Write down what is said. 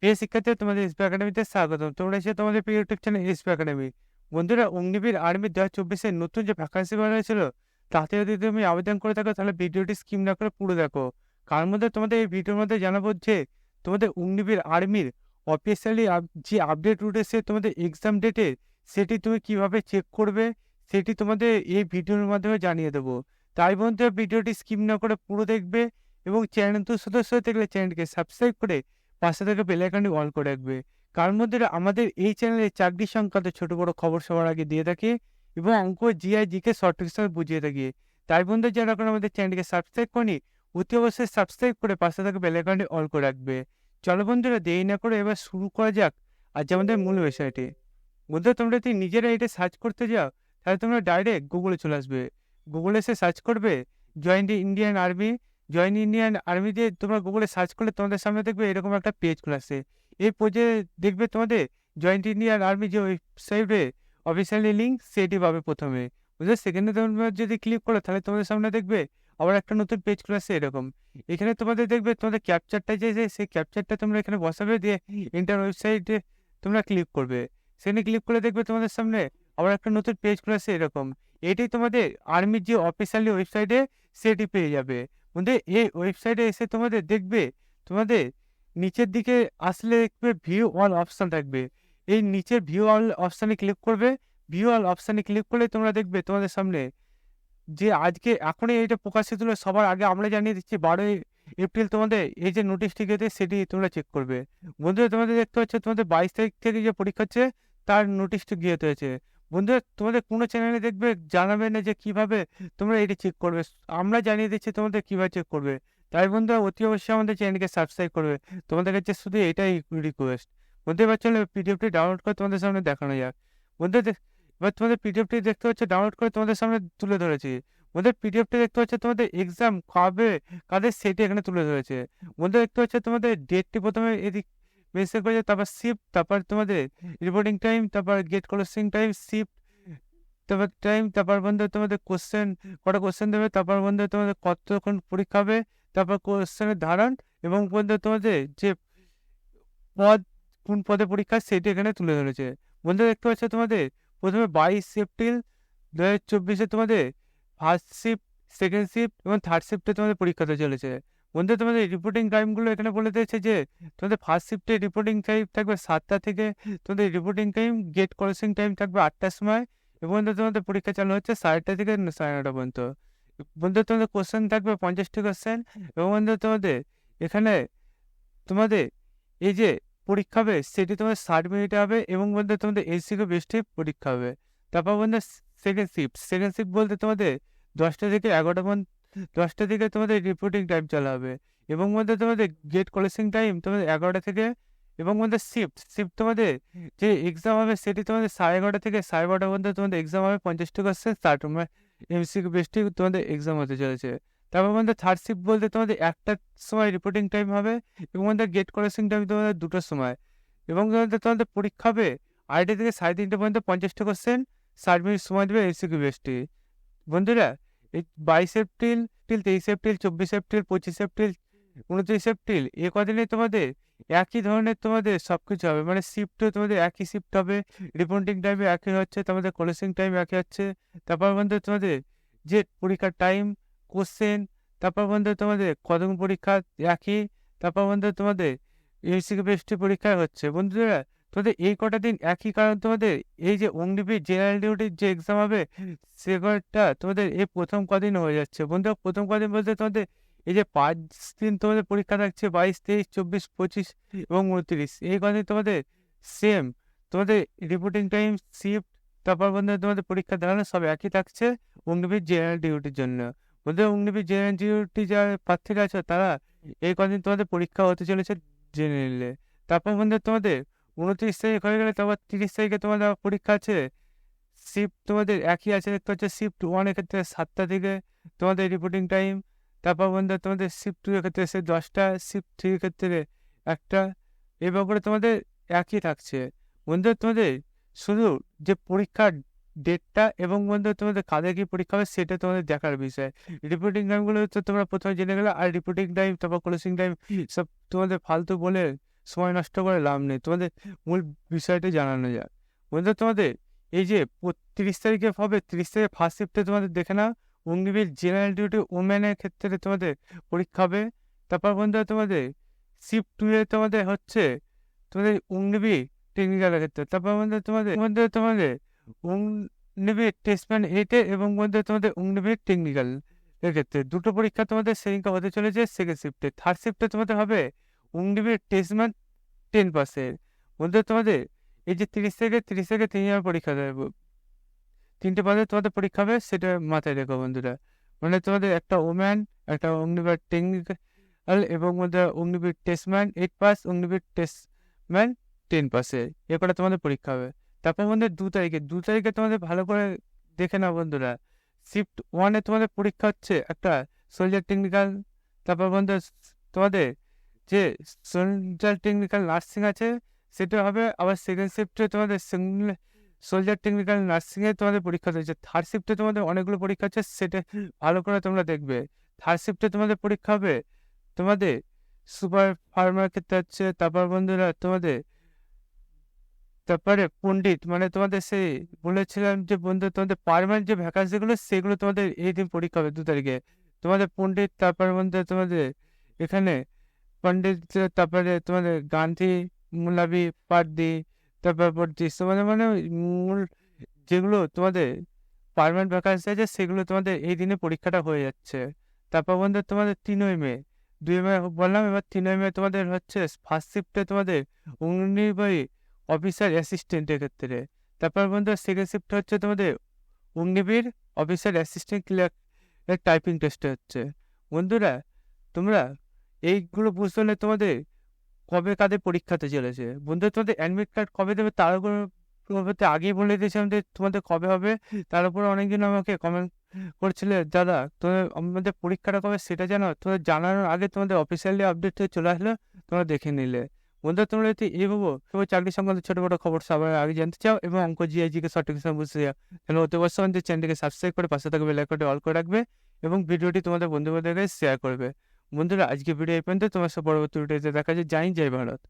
প্রিয় শিক্ষার্থী, তোমাদের এসপি একাডেমিতে স্বাগতম। তোমরা এসে তোমাদের প্রিয় ইউটিউব চ্যানেল এসপি একাডেমি। বন্ধুরা, অগ্নিবীর আর্মি 2024 নতুন যে ভ্যাকান্সি বার হয়েছিল, তাতে যদি তুমি আবেদন করে থাকো তাহলে ভিডিওটি স্কিপ না করে পুরো দেখো। কার মধ্যে তোমাদের এই ভিডিওর মধ্যে জানাবো যে তোমাদের অগ্নিবীর আর্মির অফিসিয়ালি যে আপডেট উঠেছে তোমাদের এক্সাম ডেটে, সেটি তুমি কিভাবে চেক করবে সেটি তোমাদের এই ভিডিওর মাধ্যমে জানিয়ে দেবো। তাই বন্ধুরা, ভিডিওটি স্কিপ না করে পুরো দেখবে এবং চ্যানেল তো সদস্য হতে গেলে চ্যানেলকে সাবস্ক্রাইব করে পাশে থেকে বেল আইকনটি অন করে রাখবে। কার মধ্যে আমাদের এই চ্যানেলে চাকরি সংক্রান্ত ছোট বড় খবর সবার আগে দিয়ে থাকি এবং অঙ্ক, জিআই, জিকে শর্ট ট্রিক্স বুঝিয়ে থাকি। তাই বন্ধু, যারা এখন আমাদের চ্যানেলকে সাবস্ক্রাইব করেনি, অতি অবশ্যই সাবস্ক্রাইব করে পাশে থেকে বেল আইকনটি অন করে রাখবে। চলো বন্ধুরা, দেরি না করে এবার শুরু করা যাক আজ আমাদের মূল বিষয়টি। বন্ধুরা, তোমরা যদি নিজেরা এটা সার্চ করতে যাও তাহলে তোমরা ডাইরেক্ট গুগলে চলে আসবে। গুগলে এসে সার্চ করবে join the Indian army. Join Indian army দিয়ে তোমরা গুগলে সার্চ করলে তোমাদের সামনে দেখবে এরকম একটা পেজ খুলে আসছে। এই পেজে দেখবে তোমাদের জয়েন্ট ইন্ডিয়ান আর্মি যে ওয়েবসাইটে অফিসিয়ালি লিঙ্ক সেটি পাবে প্রথমে। বুঝলে, সেখানে তোমরা যদি ক্লিক করো তাহলে তোমাদের সামনে দেখবে আবার একটা নতুন পেজ খুলে আসছে এরকম। এখানে তোমাদের দেখবে তোমাদের ক্যাপচারটা যে সেই ক্যাপচারটা তোমরা এখানে বসাবে, দিয়ে ইন্টার ওয়েবসাইটে তোমরা ক্লিক করবে। সেখানে ক্লিক করলে দেখবে তোমাদের সামনে আবার একটা নতুন পেজ খুলে আসছে এরকম। এটাই তোমাদের আর্মির যে অফিসিয়ালি ওয়েবসাইটে সেটি পেয়ে যাবে। বন্ধু, এই ওয়েবসাইটে এসে তোমাদের দেখবে তোমাদের নিচের দিকে আসলে দেখবে ভিউ অল অপশন থাকবে। এই নিচের ভিউ অল অপশানে ক্লিক করবে। ভিউ অল অপশানে ক্লিক করলে তোমরা দেখবে তোমাদের সামনে যে আজকে এখনই এটা প্রকাশিত হলো, সবার আগে আমরা জানিয়ে দিচ্ছি 12 এপ্রিল তোমাদের এই যে নোটিশটি গেছে সেটি তোমরা চেক করবে। বন্ধুরা, তোমাদের দেখতে হচ্ছে তোমাদের 22 তারিখ থেকে যে পরীক্ষা হচ্ছে তার নোটিশটি গিয়ে হয়েছে। বন্ধুরা, তোমাদের কোনো চ্যানেলে দেখবে জানাবে না যে কিভাবে তোমরা এটি চেক করবে। আমরা জানিয়ে দিচ্ছি তোমাদের কিভাবে চেক করবে। তাই বন্ধুরা, অতি অবশ্যই আমাদের চ্যানেলকে সাবস্ক্রাইব করবে। তোমাদের কাছে শুধু এটাই রিকোয়েস্ট। বন্ধু, এবার চলো পিডিএফটি ডাউনলোড করে তোমাদের সামনে দেখানো যাক। বন্ধু, এবার তোমাদের পিডিএফটি দেখতে হচ্ছে ডাউনলোড করে তোমাদের সামনে তুলে ধরেছি। ওদের পিডিএফটা দেখতে হচ্ছে তোমাদের এক্সাম কবে কাদের সেটি এখানে তুলে ধরেছে। ওদের দেখতে হচ্ছে তোমাদের ডেটটি প্রথমে এদিক মেনশন করেছে, তারপর শিফট, তারপর তোমাদের রিপোর্টিং টাইম, তারপর গেট ক্লোজিং টাইম, শিফট, তারপর টাইম, তারপর বন্ধু তোমাদের কোশ্চেন, কটা কোশ্চেন দেবে, তারপর বন্ধু তোমাদের কতক্ষণ পরীক্ষা হবে, তারপর কোশ্চেনের ধারণ এবং বন্ধু তোমাদের যে পদ, কোন পদে পরীক্ষা সেটি এখানে তুলে ধরেছে। বন্ধু, দেখতে পাচ্ছ তোমাদের প্রথমে 22 এপ্রিল 2024 তোমাদের ফার্স্ট শিফট, সেকেন্ড শিফট এবং থার্ড শিফটে তোমাদের পরীক্ষাতে চলেছে। বন্ধু, তোমাদের রিপোর্টিং টাইমগুলো এখানে বলে দিয়েছে যে তোমাদের ফার্স্ট শিফটে রিপোর্টিং টাইম থাকবে 7টা থেকে, তোমাদের reporting time gate crossing time থাকবে 8টার সময় এবং বন্ধু তোমাদের পরীক্ষা চালু হচ্ছে 9:30 থেকে 9:30 পর্যন্ত। বন্ধু, তোমাদের কোশ্চেন থাকবে 50টি কোশ্চেন এবং বন্ধু তোমাদের এখানে তোমাদের এই যে পরীক্ষা হবে সেটি তোমাদের 60 মিনিটে হবে এবং বলতে তোমাদের এসিকে বেস্টে পরীক্ষা হবে। তারপর বলতে সেকেন্ড শিফট বলতে তোমাদের 10টা থেকে 11টা পর্যন্ত, 10টা থেকে তোমাদের রিপোর্টিং টাইম চালা হবে এবং মধ্যে তোমাদের গেট ক্লোজিং টাইম তোমাদের 11টা থেকে এবং মধ্যে শিফট তোমাদের যে এক্সাম হবে সেটি তোমাদের 11:30 থেকে 12:30 পর্যন্ত তোমাদের এক্সাম হবে। 50টা কোশ্চেন 60 এমসিকিউ বেস্টে তোমাদের এক্সাম হতে চলেছে। তারপর আমাদের থার্ড শিফট বলতে তোমাদের 1টার সময় রিপোর্টিং টাইম হবে এবং আমাদের গেট ক্রসিং টাইম তোমাদের 2টার সময় এবং তোমাদের পরীক্ষা হবে 2:30 থেকে 3:30 পর্যন্ত। 50টা কোশ্চেন 60 মিনিট সময় দেবে এমসিকিউ বেস্টে। বন্ধুরা, এই 22 April, 23 April, 24 April, 25 April, 29 April এ কদিনে তোমাদের একই ধরনের তোমাদের সবকিছু হবে, মানে শিফটও তোমাদের একই শিফট হবে, রিপোর্টিং টাইমে একই হচ্ছে, তোমাদের ক্লোজিং টাইম একই হচ্ছে। তারপর বন্ধু তোমাদের যে পরীক্ষার টাইম, কোশ্চেন, তারপর বন্ধু তোমাদের কতক্ষণ পরীক্ষা একই, তারপর বন্ধু তোমাদের এমসিকিউ বেস্ট পরীক্ষা হচ্ছে। বন্ধুরা, তোমাদের এই কটা দিন একই, কারণ তোমাদের এই যে অগ্নিবীর জেনারেল ডিউটির যে এক্সাম হবে সেটা তোমাদের এই প্রথম কদিন হয়ে যাচ্ছে। বন্ধু, প্রথম কদিন বলতে তোমাদের এই যে 5 দিন তোমাদের পরীক্ষা থাকছে, 22, 23, 24, 25 এবং 29, এই কদিন তোমাদের সেম তোমাদের রিপোর্টিং টাইম, শিফট, তারপর বন্ধু তোমাদের পরীক্ষা দাঁড়ানো সব একই থাকছে অগ্নিবীর জেনারেল ডিউটির জন্য। বন্ধু, অগ্নিবীর জেনারেল ডিউটি যারা প্রার্থীরা আছে তারা এই কদিন তোমাদের পরীক্ষা হতে চলেছে জেনারেলে। তারপর বন্ধু তোমাদের 29 তারিখ হয়ে গেলে তারপর 30 তারিখে তোমাদের আবার পরীক্ষা আছে। শিফট তোমাদের একই আছে, দেখতে হচ্ছে শিফট 1 এর ক্ষেত্রে 7টা থেকে তোমাদের রিপোর্টিং টাইম, তারপর বন্ধু তোমাদের শিফট 2 এর ক্ষেত্রে 10টা, শিফট 3 এর ক্ষেত্রে 1টা, এবার করে তোমাদের একই থাকছে। বন্ধু, তোমাদের শুধু যে পরীক্ষার ডেটটা এবং বন্ধু তোমাদের কাদের কি পরীক্ষা হবে সেটা তোমাদের দেখার বিষয়। রিপোর্টিং টাইমগুলো তো তোমরা প্রথমে জেনে গেলে, আর রিপোর্টিং টাইম তারপর ক্লোজিং টাইম সব তোমাদের ফালতু বলে সময় নষ্ট করে লাভ নেই। তোমাদের মূল বিষয়টি জানানো যাক। বন্ধুরা তোমাদের এই যে ৩০ তারিখে হবে, ৩০ তারিখে ফার্স্ট শিফটে তোমাদের দেখে নাও অগ্নিবীর জেনারেল ডিউটি ওমেনের ক্ষেত্রে তোমাদের পরীক্ষা হবে। তারপর বন্ধুরা তোমাদের শিফট 2 এ তোমাদের হচ্ছে তোমাদের অগ্নিবীর টেকনিক্যালের ক্ষেত্রে। তারপর বন্ধুরা তোমাদের অগ্নিবীর টেস্টম্যান 8 এ এবং বন্ধুরা তোমাদের অগ্নিবীর টেকনিক্যাল এর ক্ষেত্রে দুটো পরীক্ষা তোমাদের সেদিনকে হতে চলেছে সেকেন্ড শিফটে। থার্ড শিফটে তোমাদের হবে অগ্নিবীর টেস্টম্যান 10 পাসের। বন্ধুরা তোমাদের এই যে 30 থেকে 3 বার পরীক্ষা দেবো, 3টে পদে তোমাদের পরীক্ষা হবে, সেটা মাথায় রেখো বন্ধুরা। মানে তোমাদের একটা ওম্যান, একটা অগ্নিবীর টেকনিক্যাল এবং বন্ধুরা অগ্নিবীর টেস্টম্যান 8 পাস, অগ্নিবীর টেস্টম্যান 10 পাসের এ করে তোমাদের পরীক্ষা হবে। তারপর বন্ধুরা 2 তারিখে তোমাদের ভালো করে দেখে নাও বন্ধুরা, শিফট 1 এ তোমাদের পরীক্ষা হচ্ছে একটা সোলজার টেকনিক্যাল। তারপর বন্ধুরা তোমাদের যে সোলজার টেকনিক্যাল নার্সিং আছে সেটা হবে। আবার সেকেন্ড শিফটে তোমাদের সোলজার টেকনিক্যাল নার্সিংয়ে তোমাদের পরীক্ষা হচ্ছে। থার্ড শিফটে তোমাদের অনেকগুলো পরীক্ষা আছে, সেটা ভালো করে তোমরা দেখবে। থার্ড শিফটে তোমাদের পরীক্ষা হবে তোমাদের সুপার ফার্মার ক্ষেত্রে হচ্ছে। তারপর বন্ধুরা তারপরে পণ্ডিত, মানে তোমাদের সেই বলেছিলাম যে বন্ধু তোমাদের পার্মানেন্ট যে ভ্যাকান্সিগুলো সেগুলো তোমাদের এই দিন পরীক্ষা হবে 2 তারিখে তোমাদের পণ্ডিত। তারপর বন্ধুরা তোমাদের এখানে পণ্ডিত, তারপরে তোমাদের গান্ধী, মুলাবি, পারদি, তারপর পড়ছিস তোমাদের মানে মূল যেগুলো তোমাদের পার্মানেন্ট ভ্যাকান্সি আছে সেগুলো তোমাদের এই দিনে পরীক্ষাটা হয়ে যাচ্ছে। তারপর বন্ধু তোমাদের 3 মে 2 মে বললাম, এবার 3 মে তোমাদের হচ্ছে ফার্স্ট শিফটে তোমাদের অগ্নিবাহী অফিসার অ্যাসিস্ট্যান্টের ক্ষেত্রে। তারপর বন্ধু সেকেন্ড শিফট হচ্ছে তোমাদের Agniveer officer assistant clerk typing test হচ্ছে। বন্ধুরা তোমরা এইগুলো বুঝতে হলে তোমাদের কবে কাদের পরীক্ষাতে চলেছে। বন্ধুরা তোমাদের অ্যাডমিট কার্ড কবে দেবে তার উপর আগেই বলে দিয়েছিলাম যে তোমাদের কবে হবে। তার উপরে অনেকজন আমাকে কমেন্ট করছিলে, দাদা তোমাদের আমাদের পরীক্ষাটা কবে সেটা জানো। তোমাদের জানানোর আগে তোমাদের অফিসিয়ালি আপডেট চলে আসলো, তোমরা দেখে নিলে। বন্ধুরা তোমরা যদি এইভাবে তোমার চাকরি সংক্রান্ত ছোট বড় খবর সবার আগে জানতে চাও এবং অঙ্ক জিআইজিকে সঠিক সময় বুঝতে চাও, তাহলে অতি অবশ্যই আমাদের চ্যানেলটিকে সাবস্ক্রাইব করে পাশে থাকা বেল আইকনটি অল করে রাখবে এবং ভিডিওটি তোমাদের বন্ধুবান্ধবের কাছে শেয়ার করবে। বন্ধুরা আজকে ভিডিও এই পর্যন্ত, তোমার সাথে পরবর্তী ভিডিওতে দেখা যায়। জয় হিন্দ, জয় ভারত।